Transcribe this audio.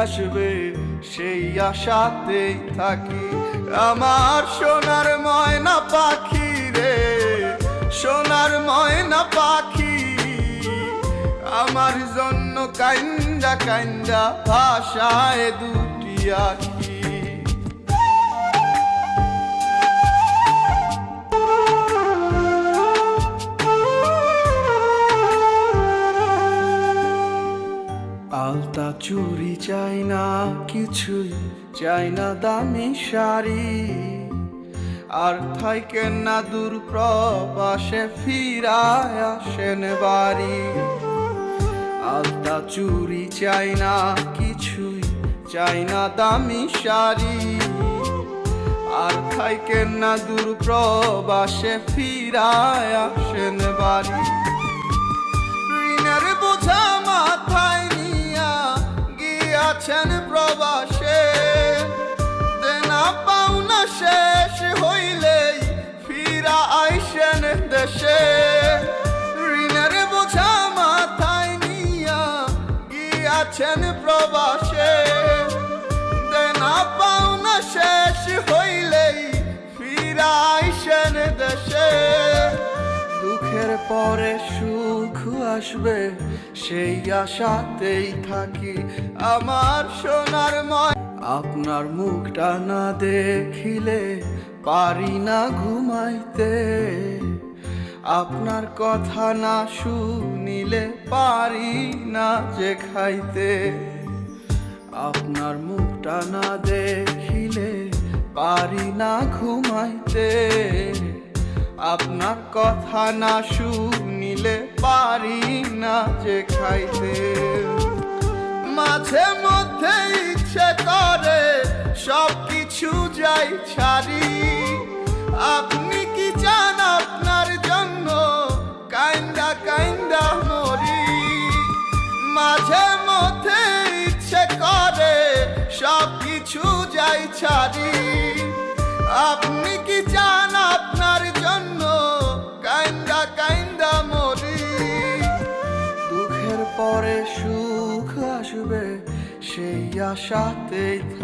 আসবে সেই আশাতেই থাকি। আমার সোনার ময়না পাখি রে, সোনার ময়না পাখি, আমার জন্য কাইন্দা কাইন্দা ভাষায় দুটি আখি। আলতা চুরি চাই না কিছুই, চাই না দামি শাড়ি, আর থাইকেন না দূর প্রবাসে ফিরায় আসেন বাড়ি। আলতা চুরি চাই না কিছুই, চাই না দামি শাড়ি, আর থাইকেন না দূর প্রবাসে ফিরায় আসেন বাড়ি। ঋণের বোঝা মাথায় নিয়া গিয়াছেন প্রবাসে, দেনা পাওনা শেষ হইলেই ফিরা আইসেন দেশে। ঋণের বোঝা মাথায় নিয়া গিয়াছেন প্রবাসে, দেনা পাওনা শেষ হইলেই ফিরা আইসেন দেশে। দুঃখের পরে সুখ আসবে সেই আশাতেই থাকি। আমার সোনার ময়, আপনার মুখটা না দেখিলে পারি না ঘুমাইতে, আপনার কথা না শুনিলে পারি না যে খাইতে। আপনার মুখটা না দেখিলে পারি না ঘুমাইতে, আপনার কথা না শুনিলে পারি না যে খাইতে। মাঝে মধ্যে ইচ্ছে করে সব কিছু যাই ছাড়ি, আপনি কি চান আপনার জন্য কাইন্দা কাইন্দা মরি। মাঝে মধ্যে ইচ্ছে করে সব কিছু যাই ছাড়ি, আপনি কি চান আপনার জন্য কাইন্দা কাইন্দা মরি। দুঃখের পরে সুখ আসবে সেই আশাতেই